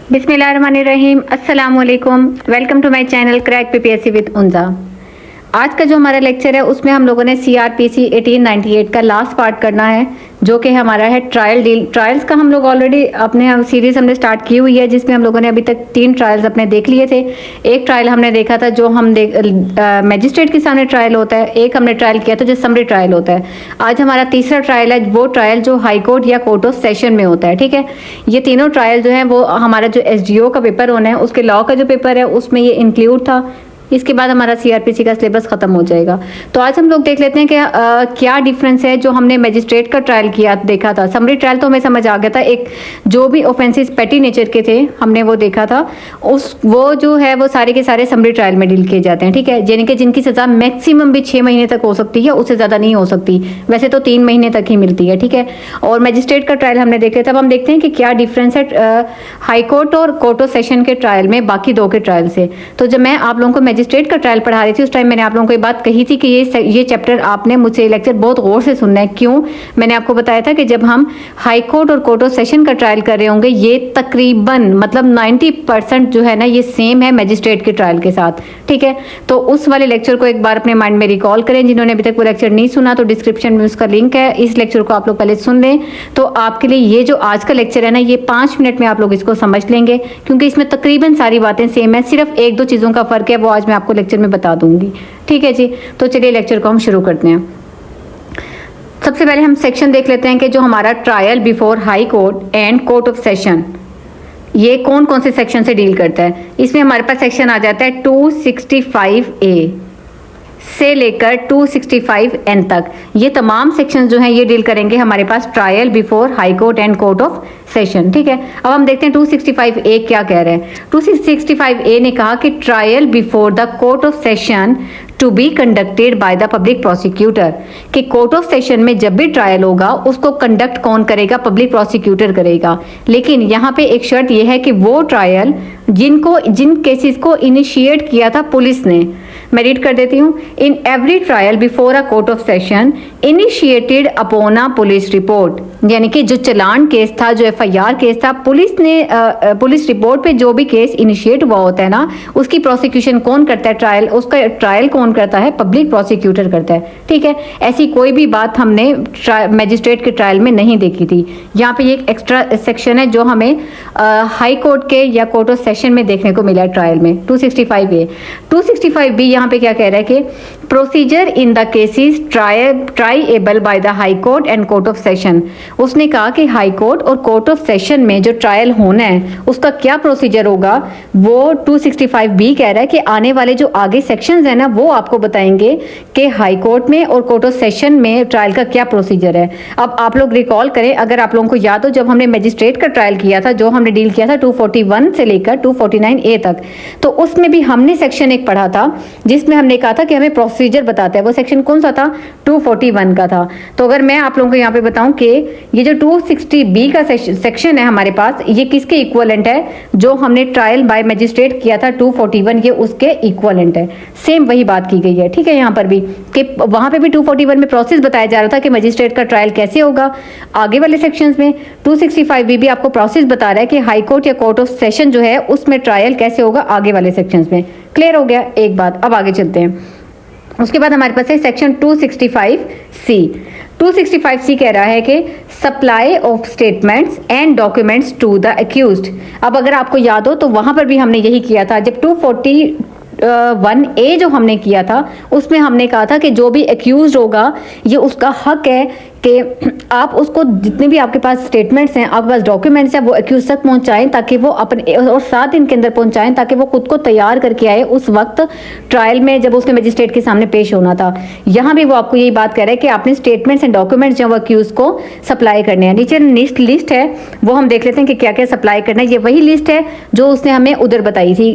बिस्मिल्लाहिर्रहमानिर्रहीम, अस्सलाम वालेकुम। Welcome to my channel crack PPSC with Unja. आज का जो हमारा लेक्चर है उसमें हम लोगों ने सीआरपीसी 1898 का लास्ट पार्ट करना है, जो कि हमारा है ट्रायल डील। ट्रायल्स का हम लोग ऑलरेडी अपने सीरीज हमने स्टार्ट की हुई है, जिसमें हम लोगों ने अभी तक 3 ट्रायल्स अपने देख लिए थे। एक ट्रायल हमने देखा था जो हम मैजिस्ट्रेट के सामने ट्रायल होता है, एक हमने ट्रायल किया था जो समरी ट्रायल होता है। आज हमारा तीसरा ट्रायल है, वो ट्रायल जो हाई कोर्ट या कोर्ट ऑफ सेशन में होता है। ठीक है, ये तीनों ट्रायल जो है वो हमारा जो एसडीओ का पेपर होना है, उसके लॉ का जो पेपर है उसमें ये इंक्लूड था। इसके बाद हमारा सीआरपीसी का सिलेबस खत्म हो जाएगा। तो आज हम लोग देख लेते हैं कि क्या डिफरेंस है जो हमने मैजिस्ट्रेट का ट्रायल किया देखा था। समरी ट्रायल तो हमें समझ आ गया था, एक जो भी ऑफेंसेस पेटी नेचर के थे हमने वो देखा था, वो जो है वो सारे के सारे समरी ट्रायल में डील किए जाते हैं। ठीक है, यानी कि जिनकी सजा मैक्सिमम भी 6 महीने तक हो सकती है, उससे ज़्यादा नहीं हो सकती, वैसे तो 3 महीने तक ही मिलती है। ठीक है, और मैजिस्ट्रेट का ट्रायल हमने देख लिया। तब हम देखते हैं कि क्या डिफरेंस है हाई कोर्ट और कोर्ट ऑफ सेशन के ट्रायल में बाकी 2 के ट्रायल से। तो जब मैं आप लोगों को मैजिस्ट्रेट का ट्रायल पढ़ा रही थी उस टाइम मैंने आप लोगों को ये बात कही थी कि ये चैप्टर आपने मुझसे लेक्चर बहुत गौर से सुनना है। क्यों? मैंने आपको बताया था कि जब हम हाई कोर्ट और कोर्ट ऑफ सेशन का ट्रायल कर रहे होंगे, ये तकरीबन मतलब 90% जो है ना ये सेम है मैजिस्ट्रेट के ट्रायल के साथ। ठीक है, तो उस वाले लेक्चर को एक बार अपने माइंड में रिकॉल करें। जिन्होंने अभी तक वो लेक्चर नहीं सुना तो डिस्क्रिप्शन में उसका लिंक है, इस लेक्चर को आप लोग पहले सुन लें। तो आपके लिए ये जो आज का लेक्चर है ना, ये 5 मिनट में आप लोग इसको समझ लेंगे, क्योंकि इसमें तकरीबन सारी बातें सेम है, सिर्फ 1-2 चीज़ों का फर्क है, वो आज मैं आपको लेक्चर में बता दूंगी। ठीक है जी, तो चलिए लेक्चर को हम शुरू करते हैं। सबसे पहले हम सेक्शन देख लेते हैं कि जो हमारा trial before high court and court of session, ये कौन कौन से सेक्शन से डील करता है। इसमें हमारे पास सेक्शन आ जाता है 265A से लेकर 265N तक। ये तमाम सेक्शन जो हैं ये डील करेंगे हमारे पास trial before high court and court of session. ठीक है, अब हम देखते हैं 265A क्या कह रहे हैं। 265A ने कहा कि trial before the court of session to be conducted by the public prosecutor, कि कोर्ट ऑफ सेशन में जब भी ट्रायल होगा उसको कंडक्ट कौन करेगा? पब्लिक प्रोसिक्यूटर करेगा। लेकिन यहाँ पे एक शर्त यह है कि वो ट्रायल जिन केसेस को इनिशिएट किया था पुलिस ने। मैं रीड कर देती हूँ। In every trial before a court of session initiated upon a police report, यानी कि जो चलान केस था, जो एफआईआर केस था, पुलिस रिपोर्ट पे जो भी केस इनिशिएट हुआ होता है ना, उसकी प्रोसिक्यूशन कौन करता है? उसका ट्रायल कौन करता है? पब्लिक प्रोसिक्यूटर करता है। ठीक है, ऐसी कोई भी बात हमने मैजिस्ट्रेट के ट्रायल में नहीं देखी थी। यहाँ पे एक एक्स्ट्रा सेक्शन है जो हमें हाई कोर्ट के या कोर्ट ऑफ सेशन में देखने को मिला है ट्रायल में। 265A 265B यहाँ पे क्या कह रहा है कि procedure in the cases triable by the high court and court of session. उसने कहा कि हाई कोर्ट और कोर्ट ऑफ सेशन में जो ट्रायल होना है उसका क्या प्रोसीजर होगा, वो 265B कह रहा है कि आने वाले जो आगे सेक्शंस है ना वो आपको बताएंगे कि हाई कोर्ट में और कोर्ट ऑफ सेशन में ट्रायल का क्या प्रोसीजर है। अब आप लोग रिकॉल करें, अगर आप लोगों को याद हो, जब हमने मैजिस्ट्रेट का ट्रायल किया था, जो हमने डील किया था 241 से लेकर 249A तक, तो उसमें भी हमने सेक्शन एक पढ़ा था जिसमें हमने कहा था कि हमें प्रोसीजर बताता है। वो सेक्शन कौन सा था? 241 का था। तो अगर मैं आप लोगों को यहाँ पे बताऊं कि ये जो 260B का सेक्शन है हमारे पास, ये किसके इक्वलेंट है? जो हमने ट्रायल बाय मैजिस्ट्रेट किया था 241, ये उसके इक्वलेंट है। सेम वही बात की गई है। ठीक है, यहाँ पर भी कि वहां पे भी 241 में प्रोसेस बताया जा रहा था कि मैजिस्ट्रेट का ट्रायल कैसे होगा। आगे वाले सेक्शंस में 265B भी आपको प्रोसेस बता रहा है कि हाई कोर्ट या कोर्ट ऑफ सेशन जो है उसमें ट्रायल कैसे होगा आगे वाले सेक्शंस में। क्लियर हो गया एक बात। अब आगे चलते हैं। उसके बाद हमारे पास है सेक्शन 265C। 265C कह रहा है कि supply of statements and documents to the accused. अब अगर आपको याद हो तो वहां पर भी हमने यही किया था। जब 241A जो हमने किया था उसमें हमने कहा था कि जो भी अक्यूज्ड होगा ये उसका हक है कि आप उसको जितने भी आपके पास स्टेटमेंट्स हैं, आपके पास डॉक्यूमेंट्स हैं, वो अक्यूज तक पहुंचाएं ताकि वो अपने, और 7 दिन के अंदर पहुंचाएं ताकि वो खुद को तैयार करके आए उस वक्त ट्रायल में जब उसने मजिस्ट्रेट के सामने पेश होना था। यहाँ भी वो आपको यही बात कह रहा है कि आपने स्टेटमेंट्स एंड डॉक्यूमेंट्स जो अक्यूज को सप्लाई करने हैं। नीचे लिस्ट है वो हम देख लेते हैं कि क्या क्या सप्लाई करना है। ये वही लिस्ट है जो उसने हमें उधर बताई थी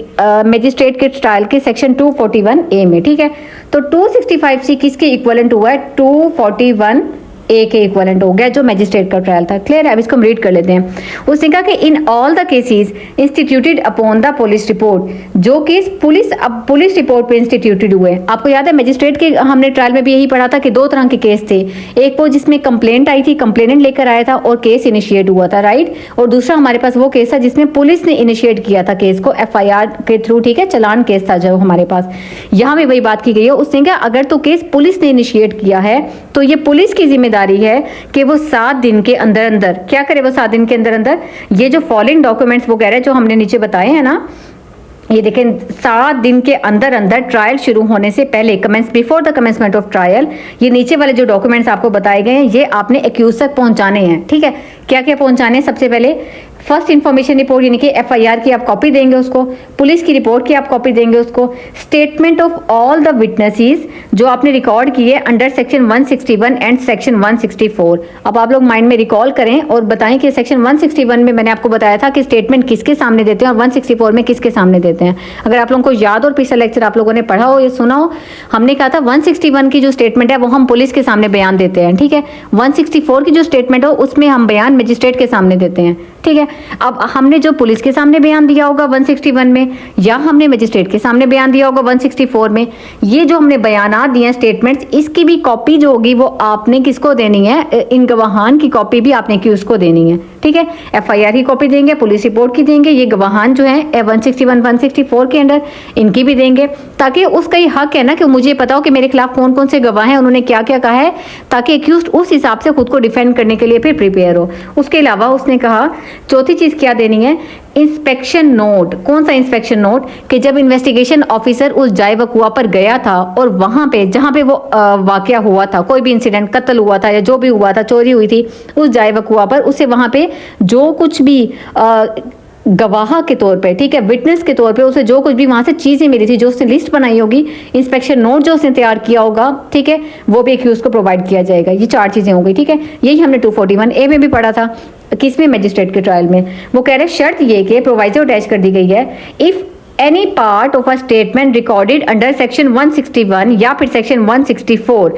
मजिस्ट्रेट के ट्रायल के सेक्शन 241A में। ठीक है, तो 265C किसके इक्वलेंट हुआ है? 241A ए के इक्विवेलेंट हो गया जो मैजिस्ट्रेट का ट्रायल था। क्लियर है? अब इसको हम रीड कर लेते हैं। उसने कहा कि in all the cases instituted upon the police report, जो केस पुलिस रिपोर्ट पे इंस्टीट्यूटेड हुए। आपको याद है मैजिस्ट्रेट के हमने ट्रायल में भी यही पढ़ा था कि दो तरह के केस थे, एक वो जिसमें कंप्लेंट आई थी, कंप्लेनेंट लेकर आया था और केस इनिशिएट हुआ था, राइट, और दूसरा हमारे पास वो केस था जिसमें पुलिस ने इनिशिएट किया था केस को एफआईआर के थ्रू, ठीक है, चालान केस था जो हमारे पास। यहाँ भी वही बात की गई है। उसने कहा अगर तो केस पुलिस ने इनिशिएट किया है तो ये पुलिस की जिम्मेदारी है कि वो 7 दिन के अंदर अंदर क्या करे, वो 7 दिन के अंदर अंदर ये जो फॉलोइंग डॉक्यूमेंट्स वो कह रहे हैं जो हमने नीचे बताए हैं ना, ये देखें 7 दिन के अंदर अंदर ट्रायल शुरू होने से पहले, before the commencement of trial, ये नीचे वाले जो डॉक्यूमेंट्स आपको बताए गए हैं ये आपने एक्यूज तक पहुंचाने हैं। ठीक है, क्या क्या पहुंचाने हैं? सबसे पहले फर्स्ट इन्फॉर्मेशन रिपोर्ट यानी कि एफआईआर की आप कॉपी देंगे उसको, पुलिस की रिपोर्ट की आप कॉपी देंगे उसको, statement of all the witnesses जो आपने रिकॉर्ड किए अंडर सेक्शन 161 एंड सेक्शन 164। अब आप लोग माइंड में रिकॉल करें और बताएं कि सेक्शन 161 में मैंने आपको बताया था कि स्टेटमेंट किसके सामने देते हैं और 164 में किसके सामने देते हैं। अगर आप लोगों को याद और पिछला लेक्चर आप लोगों ने पढ़ा हो या सुना हो, हमने कहा था 161 की जो स्टेटमेंट है वो हम पुलिस के सामने बयान देते हैं, ठीक है। 164 की जो स्टेटमेंट हो उसमें हम बयान मजिस्ट्रेट के सामने देते हैं, ठीक है। अब हमने जो पुलिस के सामने बयान दिया होगा 161 में या हमने मजिस्ट्रेट के सामने बयान दिया होगा 164 में, ये जो हमने बयानात दिए हैं स्टेटमेंट्स, इसकी भी कॉपी जो होगी वो आपने किसको देनी है? इन गवाहान की कॉपी भी आपने एक्यूज को देनी है, ठीक है। एफआईआर की कॉपी देंगे, पुलिस रिपोर्ट की देंगे, ये गवाहान जो है 161 164 के अंडर इनकी भी देंगे, ताकि उसका ये हक है ना कि मुझे पता हो कि मेरे खिलाफ कौन कौन से गवाह हैं, उन्होंने क्या क्या कहा है, ताकि एक्यूज उस हिसाब से खुद को डिफेंड करने के लिए फिर प्रिपेयर हो। उसके अलावा उसने कहा चौथी चीज क्या देनी है? Inspection note. कौन सा इंस्पेक्शन नोट? कि जब इन्वेस्टिगेशन ऑफिसर उस जाय वकुआ पर गया था और वहां पे जहां पे वो वाकया हुआ था, कोई भी इंसिडेंट, कत्ल हुआ था या जो भी हुआ था, चोरी हुई थी, उस जाय वकुआ पर उसे वहां पे जो कुछ भी गवाह के तौर पे, ठीक है, विटनेस के तौर पे उसे जो कुछ भी वहां से चीजें मिली थी, जो उसने लिस्ट बनाई होगी, इंस्पेक्शन नोट जो उसने तैयार किया होगा, ठीक है, वो भी एक्यूज को प्रोवाइड किया जाएगा। ये 4 चीजें हो गई, ठीक है। यही हमने 241A में भी पढ़ा था, किसमें? मजिस्ट्रेट के ट्रायल में। वो कह रहे शर्त ये कि प्रोवाइजो अटैच कर दी गई है, if any part of a statement recorded under section 161 या फिर सेक्शन 164,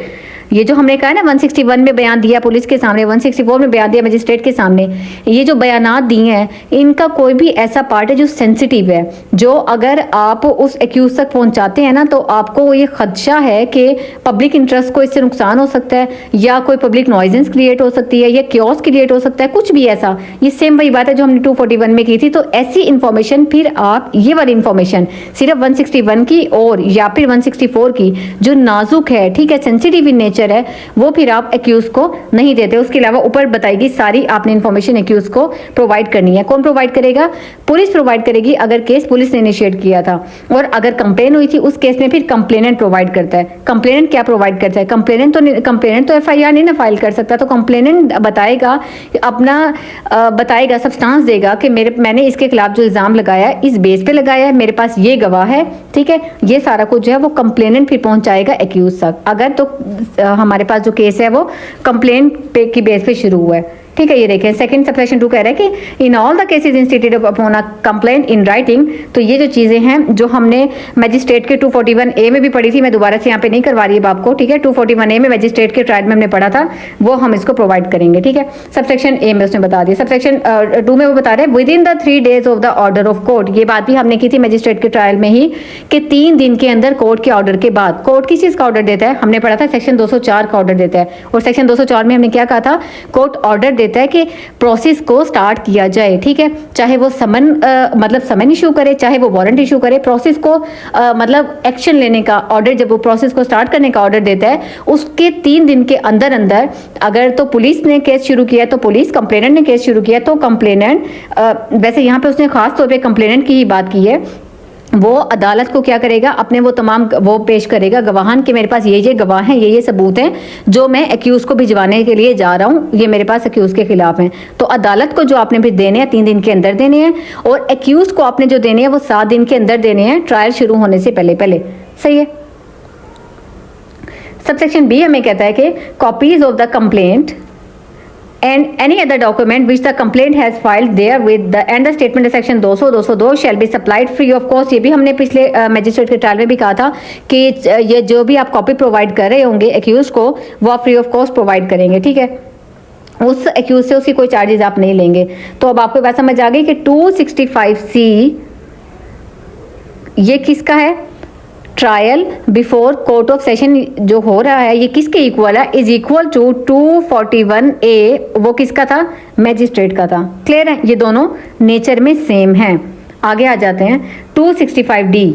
ये जो हमने कहा है ना 161 में बयान दिया पुलिस के सामने, 164 में बयान दिया मजिस्ट्रेट के सामने, ये जो बयानात दिए हैं इनका कोई भी ऐसा पार्ट है जो सेंसिटिव है, जो अगर आप उस एक्यूज तक पहुंचाते हैं ना तो आपको ये खदशा है कि पब्लिक इंटरेस्ट को इससे नुकसान हो सकता है, या कोई पब्लिक नॉइजेंस क्रिएट हो सकती है, या क्योस क्रिएट हो सकता है, कुछ भी ऐसा। ये सेम वही बात है जो हमने 241 में की थी। तो ऐसी इंफॉर्मेशन फिर आप ये वाली इंफॉर्मेशन सिर्फ 161 की और या फिर 164 की जो नाजुक है, ठीक है, सेंसिटिव इन नेचर है, वो फिर आप एक्यूज को नहीं देते। उसके अलावा ऊपर बताएगी सारी आपने इंफॉर्मेशन एक्यूज को प्रोवाइड करनी है। कौन प्रोवाइड करेगा? पुलिस प्रोवाइड करेगी अगर केस पुलिस ने इनिशिएट किया था, और अगर कंप्लेन हुई थी उस केस में फिर कंप्लेनेंट प्रोवाइड करता है। कंप्लेनेंट क्या प्रोवाइड करता है? कंप्लेनेंट तो एफआईआर नहीं ना फाइल कर सकता, तो कंप्लेनेंट बताएगा अपना बताएगा, सब्सटेंस देगा कि मैंने इसके खिलाफ जो इल्जाम लगाया है इस बेस पे लगाया है, मेरे पास ये गवाह है, ठीक है। ये सारा कुछ जो है वो कंप्लेनेंट फिर पहुंचाएगा एक्यूज तक। अगर तो हमारे पास जो केस है वो कंप्लेंट पे की बेस पे शुरू हुआ है, ठीक है। ये देखें सेकंड सबसेक्शन 2 कह रहा है कि in all the cases instituted upon a complaint in writing. तो ये जो चीजें हैं जो हमने मजिस्ट्रेट के 241A में भी पढ़ी थी, मैं दोबारा से यहाँ पे नहीं करवा रही अब आपको, ठीक है। 241A में मजिस्ट्रेट के ट्रायल में हमने पढ़ा था, वो हम इसको प्रोवाइड करेंगे, ठीक है। सबसेक्शन A में उसने बता दिया। सबसेक्शन 2 में वो बता रहे हैं with in the 3 days of the order of court. ये बात भी हमने की थी मजिस्ट्रेट के ट्रायल में ही कि 3 दिन के अंदर कोर्ट के ऑर्डर के बाद। कोर्ट किस चीज का ऑर्डर देता है? हमने पढ़ा था सेक्शन 204 का ऑर्डर देता है, और सेक्शन 204 में हमने क्या कहा था? कोर्ट ऑर्डर देता है कि प्रोसेस को स्टार्ट किया जाए, ठीक है। चाहे वो समन इशू करे, चाहे वो वारंट इशू करे, प्रोसेस को मतलब एक्शन लेने का ऑर्डर, जब वो प्रोसेस को स्टार्ट करने का ऑर्डर देता है उसके 3 दिन के अंदर अंदर अगर तो पुलिस ने केस शुरू किया तो पुलिस, कंप्लेनेंट ने केस शुरू किया तो कंप्लेनेंट, वैसे यहाँ पे उसने खास तौर पे कंप्लेनेंट की ही बात की है, वो अदालत को क्या करेगा? अपने वो तमाम वो पेश करेगा गवाहान के मेरे पास ये गवाह हैं, ये सबूत हैं जो मैं एक्यूज को भिजवाने के लिए जा रहा हूँ, ये मेरे पास एक्यूज के खिलाफ हैं। तो अदालत को जो आपने फिर देने हैं 3 दिन के अंदर देने हैं, और एक्यूज को आपने जो देने हैं वो 7 दिन के अंदर देने हैं, ट्रायल शुरू होने से पहले पहले। सही है। सबसेक्शन B हमें कहता है कि copies of the complaint and any other document which the complaint has filed there with the and the statement section 200 202 shall be supplied free of cost. ये भी हमने पिछले मजिस्ट्रेट के ट्रायल में भी कहा था कि ये जो भी आप कॉपी प्रोवाइड कर रहे होंगे एक्यूज को, वो आप फ्री ऑफ कॉस्ट प्रोवाइड करेंगे, ठीक है। उस एक्यूज से उसकी कोई चार्जेस आप नहीं लेंगे। तो अब आपको बात समझ आ गई कि 265C ये किसका है, trial before court of session जो हो रहा है ये किसके इक्वल है, इज इक्वल टू 241A, वो किसका था, मैजिस्ट्रेट का था। क्लियर है, ये दोनों नेचर में सेम हैं। आगे आ जाते हैं 265D,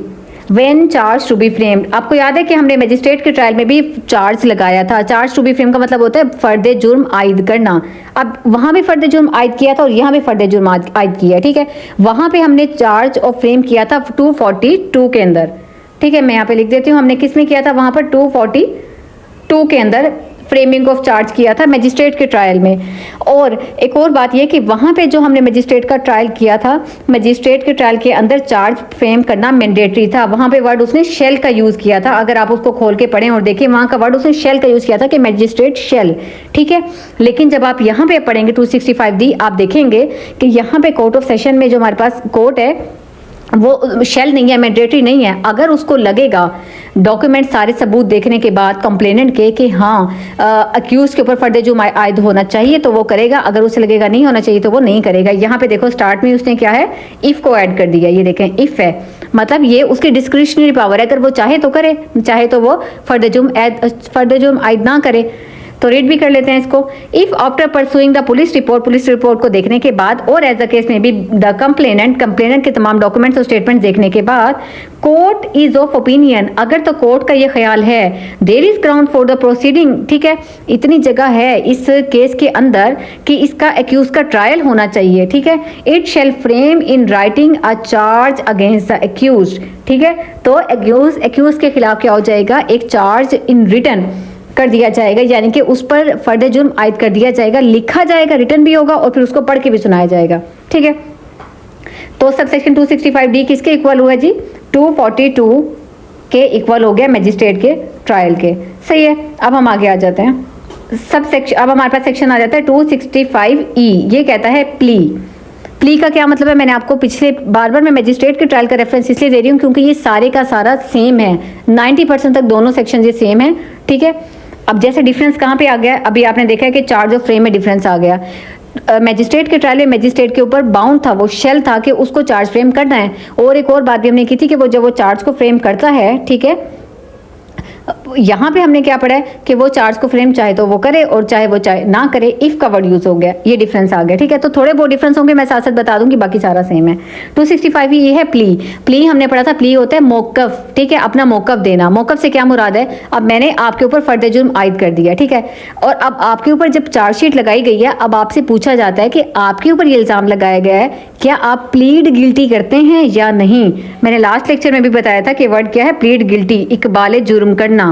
when charge to be framed. आपको याद है कि हमने मैजिस्ट्रेट के ट्रायल में भी चार्ज लगाया था। चार्ज टू बी फ्रेम का मतलब होता है फर्द जुर्म आयद करना। अब वहां भी फर्द जुर्म आयद किया था और यहाँ भी फर्द जुर्म आयद किया, ठीक है। वहां पे हमने चार्ज ऑफ फ्रेम किया था 242 के अंदर, ठीक है। मैं यहाँ पे लिख देती हूँ, हमने किस में किया था, वहां पर 242 के अंदर फ्रेमिंग ऑफ चार्ज किया था मैजिस्ट्रेट के ट्रायल में। और एक और बात यह कि वहां पे जो हमने मैजिस्ट्रेट का ट्रायल किया था, मैजिस्ट्रेट के ट्रायल के अंदर चार्ज फ्रेम करना मैंडेटरी था। वहां पे वर्ड उसने शेल का यूज किया था। अगर आप उसको खोल के पढ़ें और देखें, वहां का वर्ड उसने शेल का यूज किया था कि मैजिस्ट्रेट शेल, ठीक है। लेकिन जब आप यहाँ पे पढ़ेंगे 265D, आप देखेंगे कि यहाँ पे कोर्ट ऑफ सेशन में जो हमारे पास कोर्ट है वो शेल नहीं है, मैंडेटरी नहीं है। अगर उसको लगेगा डॉक्यूमेंट सारे सबूत देखने के बाद कंप्लेनेंट के कि हाँ अक्यूज के ऊपर फर्द जुर्म आयद होना चाहिए तो वो करेगा, अगर उसे लगेगा नहीं होना चाहिए तो वो नहीं करेगा। यहाँ पे देखो स्टार्ट में उसने क्या है, इफ को ऐड कर दिया। ये देखें इफ है, मतलब ये उसकी डिस्क्रिशनरी पावर है, अगर वो चाहे तो करे, चाहे तो वो फर्द जुर्म आयद ना करे। तो रीड भी कर लेते हैं इसको। If after pursuing the police report को देखने के बाद और एज अ केस में भी द कंप्लेनेंट के तमाम डॉक्यूमेंट्स और स्टेटमेंट देखने के बाद कोर्ट इज ऑफ ओपिनियन, अगर तो कोर्ट का ये ख्याल है there is ground for the proceeding, ठीक है, इतनी जगह है इस केस के अंदर कि इसका एक्यूज का ट्रायल होना चाहिए, ठीक है। It shall frame in writing a charge against the accused, ठीक है। तो एक्यूज के खिलाफ क्या हो जाएगा, एक चार्ज इन रिटन कर दिया जाएगा, यानी कि उस पर फर्द जुर्म आयद कर दिया जाएगा, लिखा जाएगा, रिटर्न भी होगा और फिर उसको पढ़ के भी सुनाया जाएगा, ठीक है। तो सब सेक्शन 265D किसके इक्वल हुआ जी, 242 के इक्वल हो गया मैजिस्ट्रेट के ट्रायल के, सही है। अब हम आगे आ जाते हैं सब सेक्शन, अब हमारे पास सेक्शन आ जाता है 265E। ये कहता है प्ली का क्या मतलब है, मैंने आपको पिछले बार मैं मैजिस्ट्रेट के ट्रायल का रेफरेंस इसलिए दे रही हूँ क्योंकि ये सारे का सारा सेम है, 90% तक दोनों सेक्शन ये सेम है, ठीक है। अब जैसे डिफरेंस कहाँ पे आ गया, अभी आपने देखा है कि चार्ज ऑफ फ्रेम में डिफरेंस आ गया। मैजिस्ट्रेट के ट्रायल में मैजिस्ट्रेट के ऊपर बाउंड था, वो शेल था कि उसको चार्ज फ्रेम करना है। और एक और बात भी हमने की थी कि वो जब वो चार्ज को फ्रेम करता है, ठीक है, यहाँ पे हमने क्या पढ़ा है कि वो चार्ज को फ्रेम चाहे तो वो करे और चाहे वो चाहे ना करे, इफ का वर्ड यूज हो गया, ये डिफरेंस आ गया, ठीक है। तो थोड़े बहुत डिफरेंस होंगे, मैं साथ साथ बता दूंगी, बाकी सारा सेम है। 265 ये है प्ली हमने पढ़ा था, प्ली होता है मौकफ, ठीक है, अपना मौकफ देना। मौकफ से क्या मुराद है, अब मैंने आपके ऊपर फर्द जुर्म आयद कर दिया, ठीक है, और अब आपके ऊपर जब चार्जशीट लगाई गई है, अब आपसे पूछा जाता है कि आपके ऊपर ये इल्जाम लगाया गया है, क्या आप प्लीड गिल्टी करते हैं या नहीं। मैंने लास्ट लेक्चर में भी बताया था कि वर्ड क्या है, प्लीड गिल्टी, इकबाल जुर्म करना,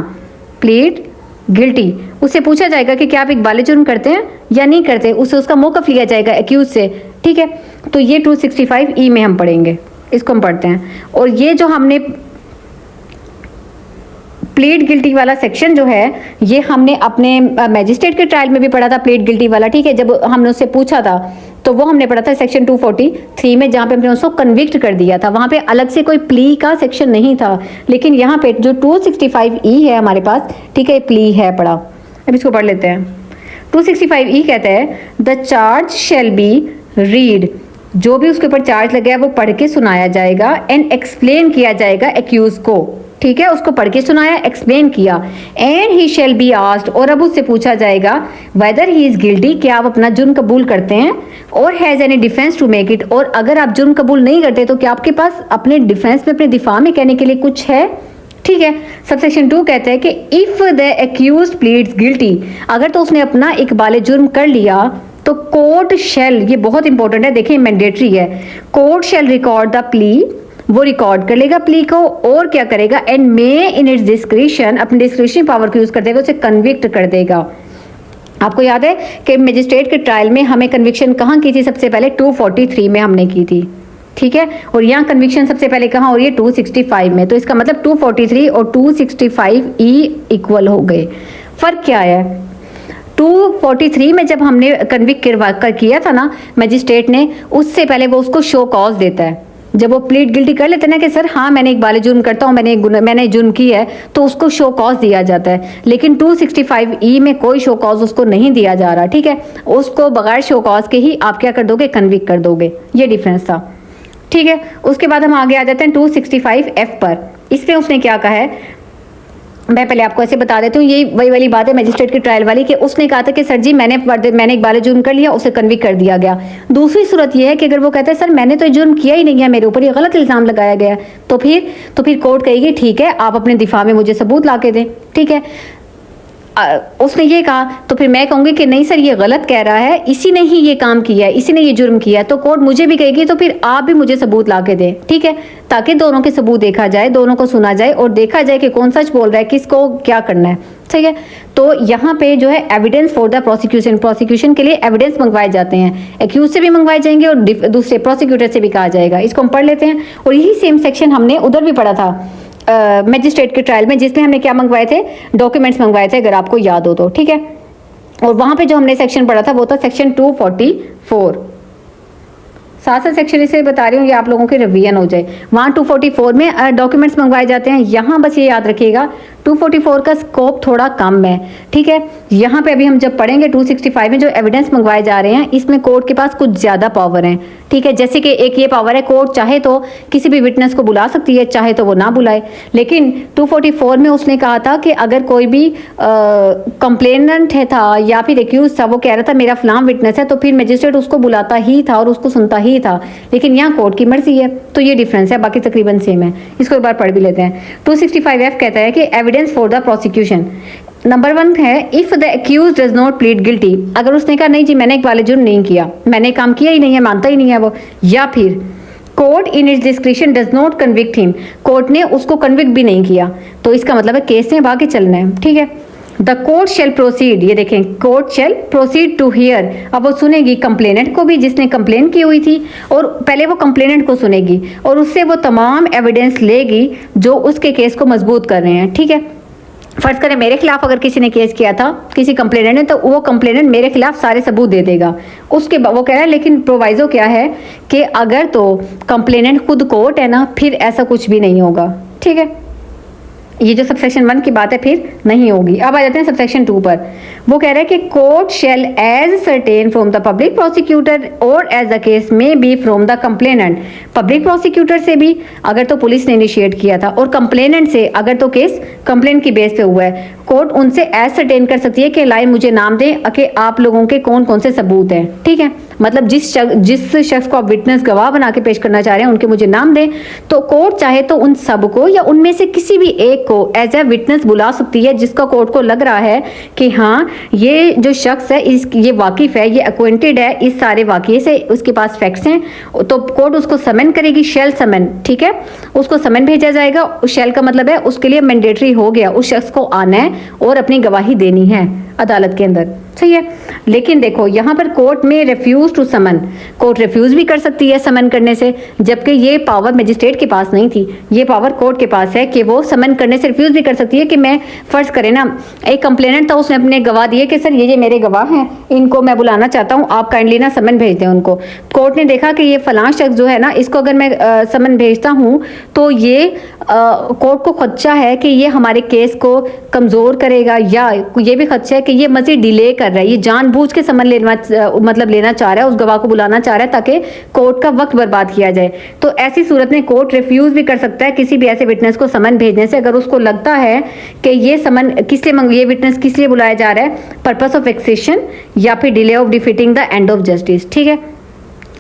प्लीड गिल्टी। उससे पूछा जाएगा कि क्या आप इकबाल जुर्म करते हैं या नहीं करते, उससे उसका मौकफ लिया जाएगा एक्यूज से, ठीक है। तो ये 265E में हम पढ़ेंगे, इसको हम पढ़ते हैं। और ये जो हमने प्लीड गिल्टी वाला सेक्शन जो है, ये हमने अपने मैजिस्ट्रेट के ट्रायल में भी पढ़ा था, प्लीड गिल्टी वाला, ठीक है। जब हमने उससे पूछा था तो वो हमने पढ़ा था सेक्शन 243 में, जहाँ पे हमने उसको कन्विक्ट कर दिया था। वहाँ पे अलग से कोई प्ली का सेक्शन नहीं था, लेकिन यहाँ पे जो 265E है हमारे पास, ठीक है, प्ली है पढ़ा। अब इसको पढ़ लेते हैं। 265E कहता है the charge shall be read, जो भी उसके ऊपर चार्ज लगा है वो पढ़ के सुनाया जाएगा, एंड एक्सप्लेन किया जाएगा एक्यूज को, ठीक है, उसको पढ़ के सुनाया, एक्सप्लेन किया। And he shall be asked, और अब उससे पूछा जाएगा वेदर ही इज गिल्टी, क्या आप अपना जुर्म कबूल करते हैं, और has any defence to make it, और अगर आप जुर्म कबूल नहीं करते तो क्या आपके पास अपने डिफेंस में, अपने दिफा में कहने के लिए कुछ है, ठीक है। सबसेक्शन 2 कहते हैं कि if the accused pleads guilty, अगर तो उसने अपना इकबाल जुर्म कर लिया तो कोर्ट शैल, ये बहुत इंपॉर्टेंट है, देखिए मैंडेटरी है, court shell record the plea, वो रिकॉर्ड कर लेगा प्ली को, और क्या करेगा, and may in its discretion, अपने डिस्क्रिशन पावर को यूज कर देगा, उसे कन्विक्ट कर देगा। आपको याद है कि मजिस्ट्रेट के ट्रायल में हमें कन्विक्शन कहाँ की थी, सबसे पहले 243 में हमने की थी, ठीक है, और यहाँ कन्विक्शन सबसे पहले कहाँ हो रही है, 265 में। तो इसका मतलब 243 और 265E इक्वल हो गए। फर्क क्या है, 243 में जब हमने कन्विक्ट किया था ना मजिस्ट्रेट ने, उससे पहले वो उसको शो कॉज देता है। जब वो प्लीड गिल्टी कर लेते हैं ना कि सर हाँ मैंने एक बार जुर्म करता हूँ, मैंने जुर्म किया है, तो उसको शो कॉज दिया जाता है। लेकिन 265E में कोई शो कॉज उसको नहीं दिया जा रहा, ठीक है। उसको बगैर शो कॉज के ही आप क्या कर दोगे, कन्विक्ट कर दोगे। ये डिफरेंस था, ठीक है। उसके बाद हम आगे आ जाते हैं 265F पर। इसमें उसने क्या कहा है, मैं पहले आपको ऐसे बता देती हूँ। ये वही वाली बात है मजिस्ट्रेट की ट्रायल वाली, कि उसने कहा था कि सर जी मैंने एक बार जुर्म कर लिया, उसे कन्विक्ट कर दिया गया। दूसरी सूरत ये है कि अगर वो कहता है सर मैंने तो जुर्म किया ही नहीं है, मेरे ऊपर ये गलत इल्जाम लगाया गया है, तो फिर कोर्ट कहेगी ठीक है आप अपने दिफा में मुझे सबूत ला के दें, ठीक है। उसने ये कहा तो फिर मैं कहूँगी कि नहीं सर ये गलत कह रहा है, इसी ने ही ये काम किया है, इसी ने ये जुर्म किया है, तो कोर्ट मुझे भी कहेगी तो फिर आप भी मुझे सबूत ला के दें, ठीक है, ताकि दोनों के सबूत देखा जाए, दोनों को सुना जाए और देखा जाए कि कौन सच बोल रहा है, किसको क्या करना है, ठीक है। तो यहाँ पे जो है एविडेंस फॉर द प्रोसिक्यूशन के लिए एविडेंस मंगवाए जाते हैं, एक्यूज से भी मंगवाए जाएंगे और दूसरे प्रोसिक्यूटर से भी कहा जाएगा। इसको हम पढ़ लेते हैं। और यही सेम सेक्शन हमने उधर भी पढ़ा था मजिस्ट्रेट के ट्रायल में, जिसमें हमने क्या मंगवाए थे, डॉक्यूमेंट्स मंगवाए थे, अगर आपको याद हो तो, ठीक है। और वहां पे जो हमने सेक्शन पढ़ा था वो था सेक्शन 244। साथ साथ सेक्शन इसे बता रही हूँ, ये आप लोगों के रिवीजन हो जाए। वहाँ 244 में डॉक्यूमेंट्स मंगवाए जाते हैं। यहाँ बस ये याद रखिएगा 244 का स्कोप थोड़ा कम है, ठीक है। यहाँ पे अभी हम जब पढ़ेंगे 265 में जो एविडेंस मंगवाए जा रहे हैं, इसमें कोर्ट के पास कुछ ज़्यादा पावर है, ठीक है। जैसे कि एक ये पावर है, कोर्ट चाहे तो किसी भी विटनेस को बुला सकती है, चाहे तो वो ना बुलाए। लेकिन 244 में उसने कहा था कि अगर कोई भी कंप्लेनेंट था या फिर एक्यूज था, वो कह रहा था मेरा फलां विटनेस है, तो फिर मजिस्ट्रेट उसको बुलाता ही था और उसको सुनता ही था। लेकिन यहाँ कोर्ट की मर्जी है, तो ये डिफरेंस है, बाकी तकरीबन सेम है। इसको एक बार पढ़ भी लेते हैं। 265F कहता है कि evidence for the prosecution. Number 1 है if the accused does not plead guilty. अगर उसने कहा नहीं जी मैंने एक वाले जुर्म नहीं किया, मैंने काम किया ही नहीं है, मानता ही नहीं है वो, या फिर court in its discretion does not convict him, court ने उसको कन्विक्ट भी नहीं किया, तो इसका मतलब है केस में आगे चलना है, ठीक है। द कोर्ट शेल प्रोसीड, ये देखें court shall proceed to hear. अब वो सुनेगी कंप्लेनेंट को भी जिसने कंप्लेन की हुई थी, और पहले वो कंप्लेनेंट को सुनेगी और उससे वो तमाम एविडेंस लेगी जो उसके केस को मजबूत कर रहे हैं, ठीक है। फर्ज करें मेरे खिलाफ अगर किसी ने केस किया था, किसी कंप्लेनेंट ने, तो वो कंप्लेनेंट मेरे खिलाफ सारे सबूत दे देगा। उसके बाद वो कह रहा है लेकिन प्रोवाइजो क्या है कि अगर तो कंप्लेनेंट खुद कोर्ट है ना, फिर ऐसा कुछ भी नहीं होगा, ठीक है। ये जो सबसेक्शन 1 की बात है फिर नहीं होगी। अब आ जाते हैं सबसेक्शन 2 पर। वो कह रहा है कि court shall ascertain from the public prosecutor और as the case may be from the complainant. Public prosecutor से भी अगर तो पुलिस ने इनिशिएट किया था, और कंप्लेनेंट से अगर तो केस कंप्लेंट की बेस पे हुआ है, कोर्ट उनसे एज सर्टेन कर सकती है कि लाइन मुझे नाम दें कि आप लोगों के कौन कौन से सबूत हैं, ठीक है। मतलब जिस शख्स को आप विटनेस गवाह बना के पेश करना चाह रहे हैं उनके मुझे नाम दें, तो कोर्ट चाहे तो उन सब को या उनमें से किसी भी एक को एज ए विटनेस बुला सकती है जिसका कोर्ट को लग रहा है कि हाँ ये जो शख्स है ये वाकिफ है, ये अक्वेंटेड है इस सारे वाकये से, उसके पास फैक्ट्स हैं, तो कोर्ट उसको समन करेगी, शेल समन, ठीक है। उसको समन भेजा जाएगा। शेल का मतलब है उसके लिए मैंडेटरी हो गया, उस शख्स को आना है और अपनी गवाही देनी है अदालत के अंदर, सही है। लेकिन देखो यहाँ पर कोर्ट में refuse to summon, court refuse भी कर सकती है समन करने से, जबकि ये पावर मजिस्ट्रेट के पास नहीं थी, ये पावर कोर्ट के पास है कि वो समन करने से रिफ्यूज भी कर सकती है। कि मैं फर्ज करें ना एक कंप्लेनेंट था, उसने अपने गवाह दिए कि सर ये मेरे गवाह हैं, इनको मैं बुलाना चाहता हूँ, आप काइंडली ना समन भेज दें उनको। कोर्ट ने देखा कि ये फलां शख्स जो है ना, इसको अगर मैं समन भेजता हूँ तो ये कोर्ट को खदशा है कि ये हमारे केस को कमज़ोर करेगा, या ये भी खदशा है कि ये मज़ीद डिले कर रहा है, ये जानबूझ के समन लेना चाह रहा है, उस गवाह को बुलाना चाह रहा है ताकि कोर्ट का वक्त बर्बाद किया जाए। तो ऐसी सूरत में कोर्ट रिफ्यूज भी कर सकता है किसी भी ऐसे विटनेस को समन भेजने से, अगर उसको लगता है कि ये समन ये विटनेस किस लिए बुलाया जा रहा है, पर्पस ऑफ एक्सेशन या फिर delay of defeating the end of justice, ठीक है।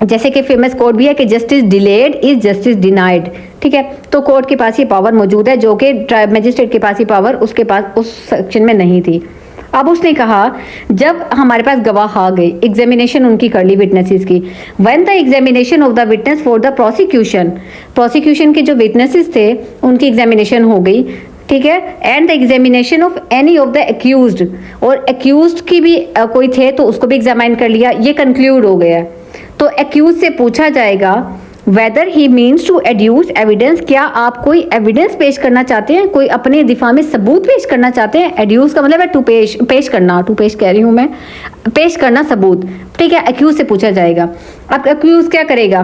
जैसे कि फेमस कोर्ट भी है कि justice delayed is justice denied, ठीक है। तो कोर्ट के पास ये पावर मौजूद है जो कि मजिस्ट्रेट के पास ये पावर उसके पास उस सेक्शन में नहीं थी। अब उसने कहा जब हमारे पास गवाह आ गए, एग्जामिनेशन उनकी कर ली विटनेसेस की, when the examination of the witness for the prosecution के जो विटनेसेस थे उनकी एग्जामिनेशन हो गई, ठीक है। And the examination of any of the accused, और एक्यूज्ड की भी कोई थे तो उसको भी एग्जामिन कर लिया, ये कंक्लूड हो गया। तो एक्यूज से पूछा जाएगा whether he means to adduce evidence, क्या आप कोई एविडेंस पेश करना चाहते हैं, कोई अपने दिफा में सबूत पेश करना चाहते हैं। एड्यूस का मतलब है टू पेश करना, टू पेश कह रही हूँ मैं, पेश करना सबूत, ठीक है। एक्यूज से पूछा जाएगा। अब एक्यूज क्या करेगा,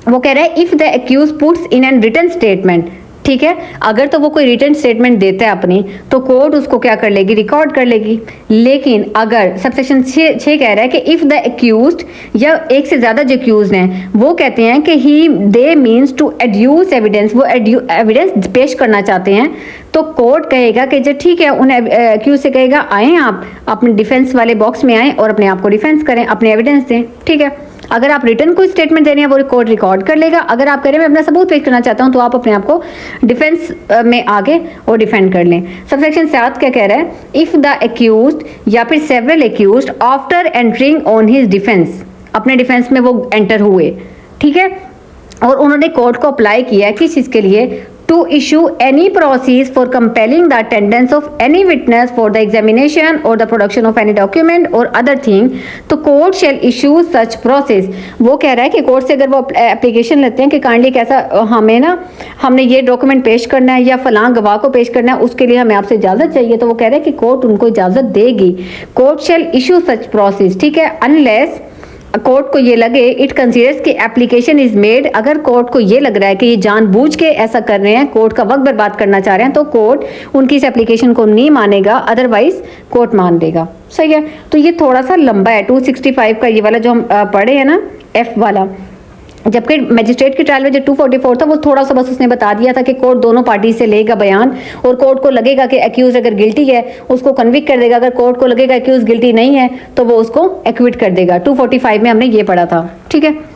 वो कह रहा है if the accused puts in an written statement, ठीक है। अगर तो वो कोई रिटन स्टेटमेंट देता है अपनी, तो कोर्ट उसको क्या कर लेगी, रिकॉर्ड कर लेगी। लेकिन अगर सबसेक्शन 6 कह रहा है कि इफ द एक्यूज्ड, या एक से ज्यादा जो एक्यूज्ड हैं वो कहते हैं कि ही दे मीन्स टू एड्यूस एविडेंस, वो एविडेंस पेश करना चाहते हैं, तो कोर्ट कहेगा कि जो ठीक है, उन एक्यूज से कहेगा आए आप अपने डिफेंस वाले बॉक्स में आए और अपने आप को डिफेंस करें, अपने एविडेंस दें, ठीक है। अगर आप रिटर्न कोई स्टेटमेंट दे रहे हैं वो कोर्ट रिकॉर्ड कर लेगा। अगर आप कह रहे हैं मैं अपना सबूत पेश करना चाहता हूं, तो आप अपने आप को डिफेंस में आगे और डिफेंड कर लें। सबसेक्शन 7 क्या कह रहा है, इफ द एक्यूज्ड या फिर several accused after entering on his defence, अपने डिफेंस में वो एंटर हुए, ठीक है, और उन्होंने कोर्ट को अप्लाई किया है किस चीज के लिए, to issue any process for compelling the attendance of any witness for the examination or the production of any document or other thing, तो court shall issue such process। वो कह रहा है कि कोर्ट से अगर वो एप्लीकेशन लेते हैं कि काइंडली कैसा हमें ना, हमने ये डॉक्यूमेंट पेश करना है या फलां गवाह को पेश करना है, उसके लिए हमें आपसे इजाजत चाहिए, तो वो कह रहे हैं कि कोर्ट उनको इजाजत देगी। Court shall issue such process, ठीक है, अनलेस कोर्ट को ये लगे इट कंसीडर्स कि एप्लीकेशन इज मेड, अगर कोर्ट को ये लग रहा है कि ये जानबूझ के ऐसा कर रहे हैं, कोर्ट का वक्त बर्बाद करना चाह रहे हैं, तो कोर्ट उनकी इस एप्लीकेशन को नहीं मानेगा, अदरवाइज कोर्ट मान देगा। सही है। तो ये थोड़ा सा लंबा है 265 का ये वाला जो हम पढ़े हैं ना, एफ वाला, जबकि मजिस्ट्रेट की ट्रायल में जो 244 था वो थोड़ा सा बस उसने बता दिया था कि कोर्ट दोनों पार्टी से लेगा बयान, और कोर्ट को लगेगा कि एक्यूज अगर गिल्टी है उसको कन्विक्ट कर देगा, अगर कोर्ट को लगेगा एक्यूज गिल्टी नहीं है तो वो उसको एक्विट कर देगा। 245 में हमने ये पढ़ा था, ठीक है।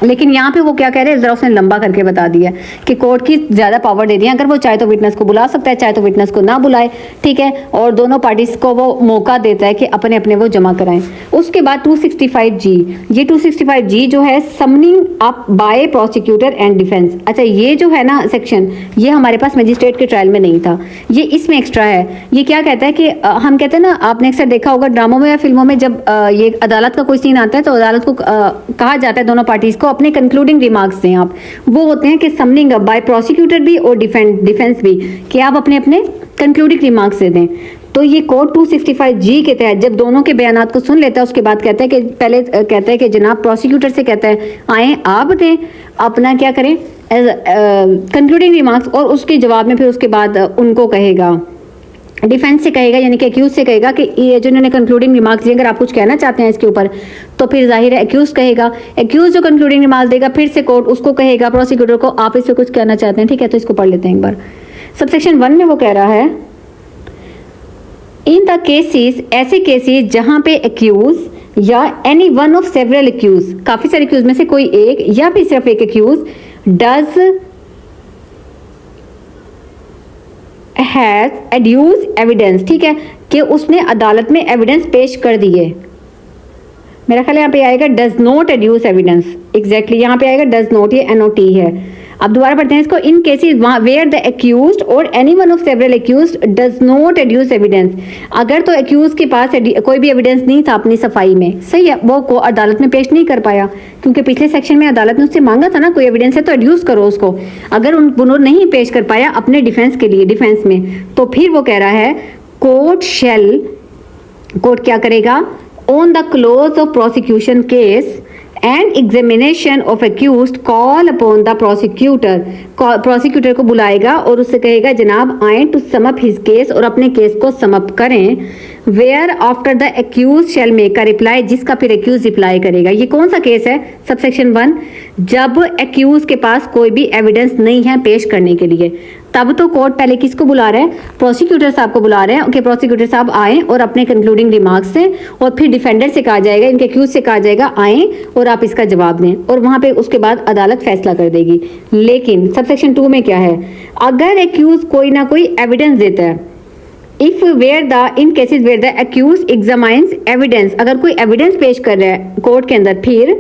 लेकिन यहाँ पे वो क्या कह रहे हैं, जरा उसने लंबा करके बता दिया कि कोर्ट की ज्यादा पावर दे दी है, अगर वो चाहे तो विटनेस को बुला सकता है, चाहे तो विटनेस को ना बुलाए, ठीक है, और दोनों पार्टीज को वो मौका देता है कि अपने अपने वो जमा कराएं। उसके बाद 265G, ये 265G जो है summoning up by prosecutor and defence. अच्छा, ये जो है ना सेक्शन, ये हमारे पास मजिस्ट्रेट के ट्रायल में नहीं था, ये इसमें एक्स्ट्रा है। ये क्या कहता है कि हम कहते हैं ना, आपने अक्सर देखा होगा ड्रामों में या फिल्मों में, जब ये अदालत का कोई सीन आता है तो अदालत को कहा जाता है दोनों पार्टीज को अपने कंक्लूडिंग रिमार्क्स दें आप, वो होते हैं कि समनिंग अप बाय प्रोसिक्यूटर भी और डिफेंस भी, कि आप अपने अपने कंक्लूडिंग रिमार्क्स दे दें। तो ये कोड 265G के तहत जब दोनों के बयानात को सुन लेता है, उसके बाद कहता है कि पहले कहता है कि जनाब प्रोसिक्यूटर से कहता है आए आप दें अपना क्या करें कंक्लूडिंग रिमार्क्स, और उसके जवाब में फिर उसके बाद उनको कहेगा, डिफेंस से कहेगा, यानी कि एक्यूज से कहेगा कि ये जो इन्होंने कंक्लूडिंग रिमार्क्स दिए, अगर आप कुछ कहना चाहते हैं इसके ऊपर, तो फिर जाहिर है एक्यूज कहेगा, एक्यूज जो कंक्लूडिंग रिमार्क्स देगा फिर से कोर्ट उसको कहेगा प्रोसिक्यूटर को आप इससे कुछ कहना चाहते हैं, ठीक है। तो इसको पढ़ लेते हैं एक बार। सबसेक्शन 1 में वो कह रहा है इन द केसेस, ऐसे केसेस जहां पे एक्यूज या any one of several accused, काफी सारे एक्यूज में से कोई एक या फिर सिर्फ एक एक्यूज डज हैज एड्यूस एविडेंस, ठीक है, कि उसने अदालत में एविडेंस पेश कर दिए। मेरा ख्याल यहाँ पे आएगा does not adduce evidence, exactly यहाँ पे आएगा डज नॉट, ये NOT है। अब दोबारा पढ़ते हैं इसको, in cases where the accused और any one of several accused does not adduce evidence, अगर तो एक्यूज के पास कोई भी एविडेंस नहीं था अपनी सफाई में, सही है, वो को अदालत में पेश नहीं कर पाया, क्योंकि पिछले सेक्शन में अदालत ने उससे मांगा था ना कोई एविडेंस है तो एड्यूस करो उसको, अगर उन्होंने नहीं पेश कर पाया अपने डिफेंस के लिए, डिफेंस में, तो फिर वो कह रहा है कोर्ट शैल, कोर्ट क्या करेगा, on the close of prosecution case and examination of accused call upon the prosecutor, prosecutor को बुलाएगा और उससे कहेगा जनाब आए to sum up his case, और अपने केस को सम अप करें। Where after the accused shall make a reply, जिसका फिर एक्यूज रिप्लाई करेगा। ये कौन सा केस है, सबसेक्शन 1, जब एक्यूज के पास कोई भी एविडेंस नहीं है पेश करने के लिए, तब तो कोर्ट पहले किसको बुला रहे हैं, प्रोसिक्यूटर साहब को बुला रहे हैं कि प्रोसिक्यूटर साहब आए और अपने कंक्लूडिंग रिमार्क्स से, और फिर डिफेंडर से कहा जाएगा, इनके एक्यूज से कहा जाएगा आए और आप इसका जवाब दें, और वहां पे उसके बाद अदालत फैसला कर देगी। लेकिन सबसेक्शन 2 में क्या है, अगर एक्यूज कोई ना कोई एविडेंस देता है, if where the in cases where the accused examines evidence, अगर कोई एविडेंस पेश कर रहा है कोर्ट के अंदर फिर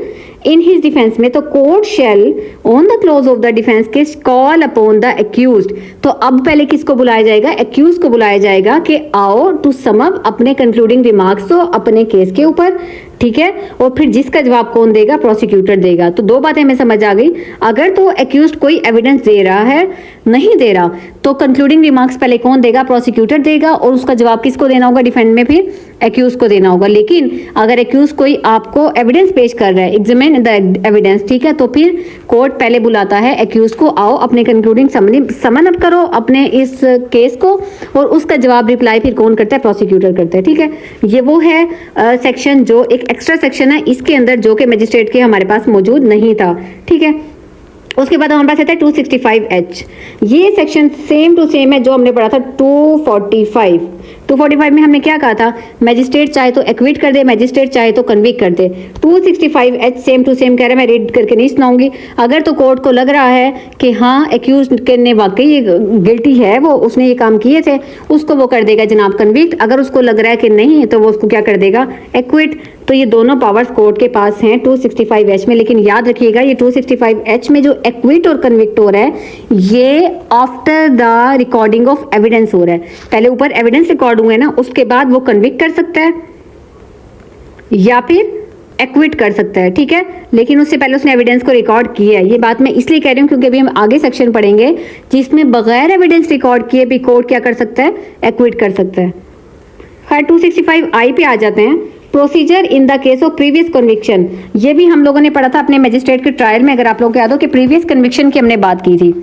इन हिज डिफेंस में, तो court shell on the close of the defence case call upon the accused, तो अब पहले किसको बुलाया जाएगा, एक्यूज को बुलाया जाएगा कि आओ टू सम अप अपने कंक्लूडिंग रिमार्क्स तो अपने केस के ऊपर, ठीक है, और फिर जिसका जवाब कौन देगा, प्रोसिक्यूटर देगा। तो दो बातें हमें समझ आ गई। अगर तो एक्यूज्ड कोई एविडेंस दे रहा है, नहीं दे रहा, तो कंक्लूडिंग रिमार्क्स पहले कौन देगा, प्रोसिक्यूटर देगा, और उसका जवाब किसको देना होगा, डिफेंड में फिर एक्यूज को देना होगा। लेकिन अगर एक्यूज कोई आपको एविडेंस पेश कर रहा है, एग्जामिन द एविडेंस, ठीक है, तो फिर कोर्ट पहले बुलाता है एक्यूज को, आओ अपने कंक्लूडिंग समन अप करो अपने इस केस को, और उसका जवाब रिप्लाई फिर कौन करता है, प्रोसिक्यूटर करता है। ठीक है, ये वो है सेक्शन जो एक एक्स्ट्रा सेक्शन है इसके अंदर, जो कि मजिस्ट्रेट के हमारे पास मौजूद नहीं था। ठीक है, उसके बाद हमारे पास आता है 265H। ये सेक्शन सेम टू सेम है जो हमने पढ़ा था 245 में हमने क्या कहा था, मैजिस्ट्रेट चाहे तो एक्विट कर दे, मैजिस्ट्रेट चाहे तो कन्विक्ट कर दे। 265H सेम टू सेम कह रहा है, मैं रीड करके नहीं सुनाऊंगी। अगर तो कोर्ट को लग रहा है कि हाँ एक्यूज ने वाकई गिल्टी है, वो उसने ये काम किए थे, उसको वो कर देगा जनाब कन्विक्ट। अगर उसको लग रहा है कि नहीं, तो वो उसको क्या कर देगा, एक्विट। तो ये दोनों पावर्स कोर्ट के पास हैं 265H में। लेकिन याद रखिएगा, ये 265H में जो एक्विट और कन्विक्ट हो रहा है, ये after the recording of evidence हो रहा है। पहले ऊपर एविडेंस रिकॉर्ड हुए ना, उसके बाद वो कन्विक्ट कर सकता है या फिर एक्विट कर सकता है। ठीक है, लेकिन उससे पहले उसने एविडेंस को रिकॉर्ड किया है। ये बात मैं इसलिए कह रही हूँ क्योंकि अभी हम आगे सेक्शन पढ़ेंगे जिसमें बगैर एविडेंस रिकॉर्ड किए भी कोर्ट क्या कर सकता है, एक्विट कर सकता है। खैर 265I पे आ जाते हैं, procedure in the case of previous conviction. ये भी हम लोगों ने पढ़ा था अपने मजिस्ट्रेट के ट्रायल में, अगर आप लोगों को याद हो कि प्रीवियस कन्विक्शन की हमने बात की थी,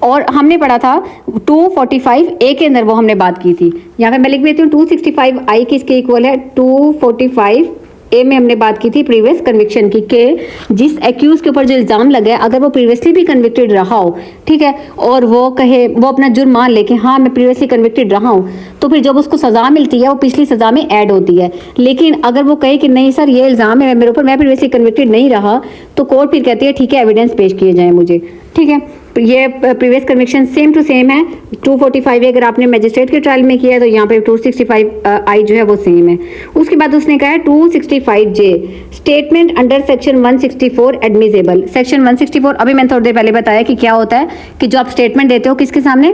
और हमने पढ़ा था 245A के अंदर वो हमने बात की थी। यहाँ पे मैं लिख देती हूँ 265I किसके इक्वल है, 245A में हमने बात की थी प्रीवियस कन्विक्शन की, के जिस एक्यूज के ऊपर जो इल्जाम लगा है, अगर वो प्रीवियसली भी कन्विक्टेड रहा हो, ठीक है, और वो कहे, वो अपना जुर्म मान ले कि हाँ मैं प्रीवियसली कन्विक्टेड रहा हूँ, तो फिर जब उसको सजा मिलती है वो पिछली सजा में ऐड होती है। लेकिन अगर वो कहे कि नहीं सर ये इल्जाम है मेरे ऊपर, मैं प्रीवियसली कन्विक्टेड नहीं रहा, तो कोर्ट फिर कहती है ठीक है एविडेंस पेश किए जाए मुझे। ठीक है, ये previous conviction same to same है 245 अगर आपने मजिस्ट्रेट के ट्रायल में किया है, तो यहाँ पे 265I जो है वो सेम है। उसके बाद उसने कहा है 265J, statement under section 164 admissible. Section 164 अभी मैंने थोड़ी देर पहले बताया कि क्या होता है, कि जो आप स्टेटमेंट देते हो किसके सामने,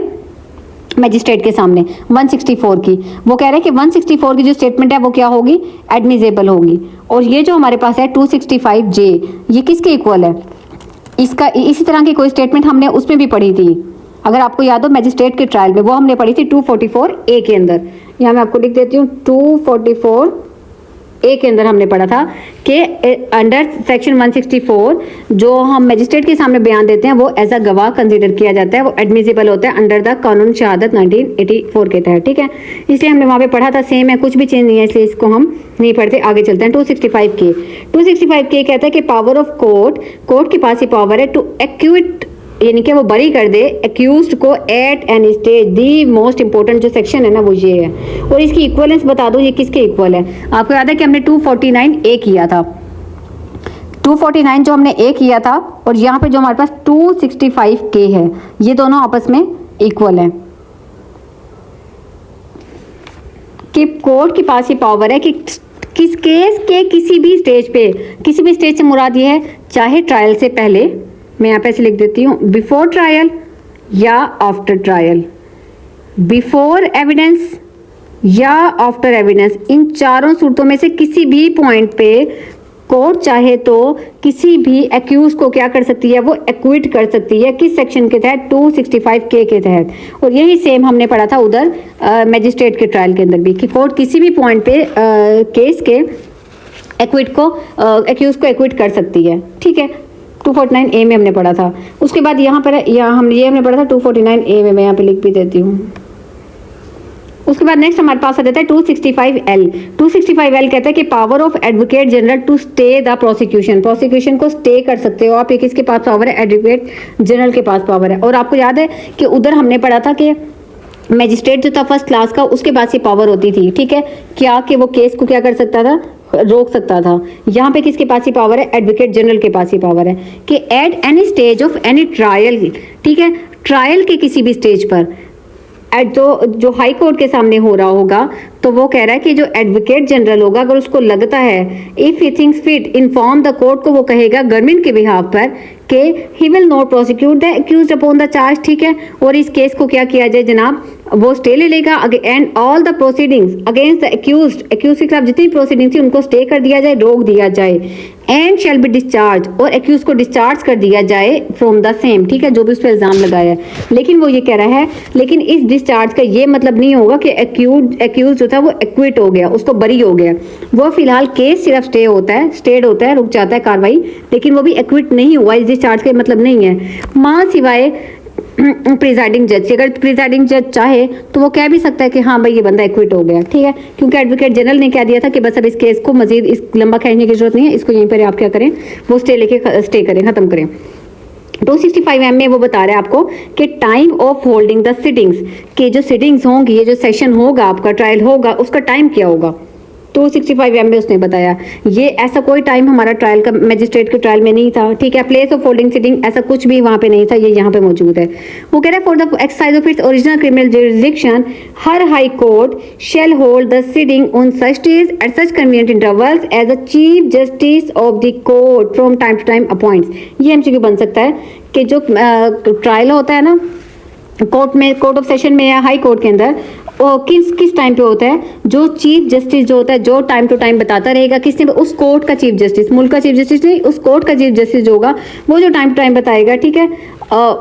मजिस्ट्रेट के सामने, 164 की, वो कह रहे हैं कि 164 की जो स्टेटमेंट है वो क्या होगी, एडमिसेबल होगी। और ये जो हमारे पास है 265J, ये किसके इक्वल है, इसका इसी तरह की कोई स्टेटमेंट हमने उसमें भी पढ़ी थी, अगर आपको याद हो मैजिस्ट्रेट के ट्रायल में, वो हमने पढ़ी थी 244A के अंदर। यहाँ मैं आपको लिख देती हूँ 244A के अंदर हमने पढ़ा था कि अंडर सेक्शन 164 जो हम मैजिस्ट्रेट के सामने बयान देते हैं वो एज अ गवाह कंसीडर किया जाता है, वो एडमिसिबल होता है अंडर द कानून शहादत 1984 के तहत। ठीक है, इसलिए हमने वहाँ पे पढ़ा था, सेम है, कुछ भी चेंज नहीं है, इसलिए इसको हम नहीं पढ़ते, आगे चलते हैं। 265K कहता है कि पावर ऑफ कोर्ट के पास ही पावर है टू एक्विट, यानी कि वो बरी कर दे एक्यूज्ड को at any stage. The most important जो सेक्शन है ना वो ये है, और इसकी इक्वलेंस बता दो ये किसके इक्वल है। आपको याद है कि हमने 249A किया था, 249 जो हमने A किया था, और यहाँ पे जो हमारे पास 265K है, ये दोनों आपस में इक्वल है, कि कोर्ट के पास ये पावर है कि किस केस के किसी भी स्टेज पे, किसी भी स्टेज से मुराद ये है चाहे ट्रायल से पहले, मैं यहाँ पे ऐसे लिख देती हूँ, बिफोर ट्रायल या आफ्टर ट्रायल, बिफोर एविडेंस या आफ्टर एविडेंस, इन चारों सूरतों में से किसी भी पॉइंट पे कोर्ट चाहे तो किसी भी एक्यूज को क्या कर सकती है, वो एक्विट कर सकती है। किस सेक्शन के तहत, 265K के तहत। और यही सेम हमने पढ़ा था उधर मैजिस्ट्रेट के ट्रायल के अंदर भी, कि कोर्ट किसी भी पॉइंट पे केस के एक्विट को एक्यूज को एक्विट कर सकती है। ठीक है, 249A में हमने पढ़ा था। उसके बाद यहाँ पर हमने पढ़ा था 249A में, मैं यहाँ पे लिख भी देती हूँ। उसके बाद नेक्स्ट हमारे पास आ जाता है 265L। 265L कहता है कि power of advocate general to stay the prosecution को स्टे कर सकते हो आप। ये किसके पास पावर है, एडवोकेट जनरल के पास पावर है। और आपको याद है कि उधर हमने पढ़ा था कि मैजिस्ट्रेट जो था फर्स्ट क्लास का, उसके पास ये पावर होती थी। ठीक है, क्या कि वो केस को क्या कर सकता था, रोक सकता था। यहाँ पे किसके पास ही पावर है, एडवोकेट जनरल के पास ही पावर है कि at any stage of any trial, ठीक है, ट्रायल के किसी भी स्टेज पर, एट जो हाई कोर्ट के सामने हो रहा होगा, तो वो कह रहा है कि जो एडवोकेट जनरल होगा अगर उसको लगता है, if he thinks fit, inform the court को वो कहेगा गवर्नमेंट के बिहाफ पर कि he will not prosecute the accused upon the charge, ठीक है। और इस केस को क्या किया जाए जनाब, वो स्टे ले लेगा and all the proceedings against the accused के खिलाफ जितनी प्रोसीडिंग्स थी उनको स्टे कर दिया जाए, रोक दिया जाए, एंड शैल बी डिस्चार्ज, और एक्यूज को डिस्चार्ज कर दिया जाए फ्रॉम द सेम, ठीक है, जो भी उस पर इल्जाम लगाया है। लेकिन वो ये कह रहा है, लेकिन इस डिस्चार्ज का ये मतलब नहीं होगा कि एक्यूज जो था वो एक्विट हो गया, उसको बरी हो गया। वो फिलहाल केस सिर्फ स्टे होता है, स्टेड होता है, रुक जाता है कार्रवाई, लेकिन वो भी एक्विट नहीं हुआ, इस डिस्चार्ज का मतलब नहीं है। मां सिवाय प्रिजाइडिंग जज, अगर प्रिजाइडिंग जज चाहे तो वो कह भी सकता है कि हाँ भाई ये बंदा एक्विट हो गया, ठीक है, क्योंकि एडवोकेट जनरल ने कह दिया था कि बस अब इस केस को मजीद इस लंबा खींचने की जरूरत नहीं है, इसको यहीं पर आप क्या करें, वो स्टे करें, खत्म करें। 265M में वो बता रहा है आपको कि time of holding the sittings, कि जो सिटिंग्स होंगी, ये जो सेशन होगा आपका, ट्रायल होगा, उसका टाइम क्या होगा। 265M में उसने बताया ये ऐसा कोई टाइम हमारा ट्रायल का मजिस्ट्रेट के ट्रायल में नहीं था, ठीक है। प्लेस ऑफ होल्डिंग सिटिंग ऐसा कुछ भी वहां पे नहीं था, ये यहाँ पे मौजूद है। वो कह रहा है for the exercise of its original criminal jurisdiction हर high court shall hold the sitting on such days at such convenient intervals as the chief justice of the court from time to time appoints. ये MCQ बन सकता है कि जो trial होता है ना कोर्ट में, कोर्ट ऑफ सेशन में या हाई कोर्ट के अंदर, किस टाइम पे होता है, जो चीफ जस्टिस जो होता है, जो टाइम टू टाइम बताता रहेगा, किसने, उस कोर्ट का चीफ जस्टिस, मुल्क का चीफ जस्टिस नहीं, उस कोर्ट का चीफ जस्टिस जो होगा वो जो टाइम टू टाइम बताएगा, ठीक है,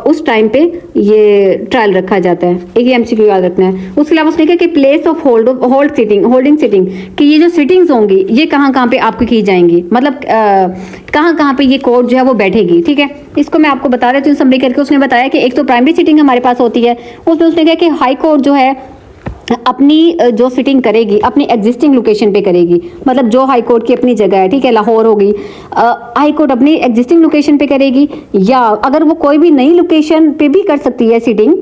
उस टाइम पे ये ट्रायल रखा जाता है। एक एमसीक्यू याद रखना है। उसके अलावा उसने कहा कि प्लेस ऑफ होल्डिंग सिटिंग, कि ये जो सिटिंग्स होंगी ये कहाँ पे आपकी की जाएंगी, मतलब कहाँ पे ये कोर्ट जो है वो बैठेगी, ठीक है। इसको मैं आपको बता रही हूँ समरी करके। उसने बताया कि एक तो प्राइमरी सिटिंग हमारे पास होती है, उसमें उसने कहा कि हाई कोर्ट जो है अपनी जो सिटिंग करेगी अपनी एग्जिस्टिंग लोकेशन पे करेगी, मतलब जो हाई कोर्ट की अपनी जगह है, ठीक है, लाहौर होगी, हाई कोर्ट अपनी एग्जिस्टिंग लोकेशन पे करेगी, या अगर वो कोई भी नई लोकेशन पे भी कर सकती है सिटिंग,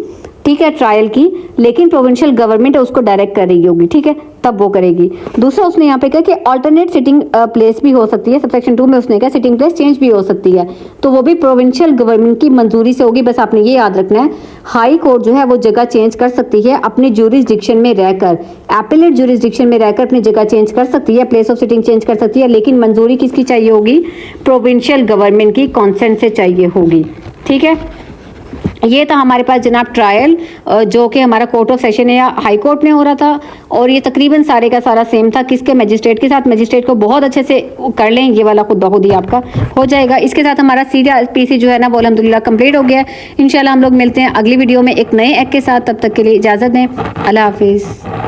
ठीक है, ट्रायल की, लेकिन प्रोविंशियल गवर्नमेंट है उसको डायरेक्ट कर रही होगी, ठीक है, तब वो करेगी। दूसरा उसने यहाँ पे कहा कि अल्टरनेट सिटिंग प्लेस भी हो सकती है, सबसेक्शन 2 में उसने कहा सिटिंग प्लेस चेंज भी हो सकती है, तो वो भी प्रोविंशियल गवर्नमेंट की मंजूरी से होगी। बस आपने ये याद रखना है, हाई कोर्ट जो है वो जगह चेंज कर सकती है अपनी ज्यूरिसडिक्शन में रहकर, एपेलेट ज्यूरिसडिक्शन में रहकर अपनी जगह चेंज कर सकती है, प्लेस ऑफ सिटिंग चेंज कर सकती है, लेकिन मंजूरी किसकी चाहिए होगी, प्रोविंशियल गवर्नमेंट की कॉन्सेंट से चाहिए होगी, ठीक है। ये था हमारे पास जनाब ट्रायल, जो कि हमारा कोर्ट ऑफ सेशन या हाई कोर्ट में हो रहा था, और ये तकरीबन सारे का सारा सेम था। किसके, मजिस्ट्रेट के साथ। मजिस्ट्रेट को बहुत अच्छे से कर लें, ये वाला खुद ब खुद ही आपका हो जाएगा। इसके साथ हमारा CRPC जो है ना वो अल्हम्दुलिल्लाह कंप्लीट हो गया है। इंशाल्लाह हम लोग मिलते हैं अगली वीडियो में एक नए एक्ट के साथ, तब तक के लिए इजाज़त दें, अल्लाह हाफिज़।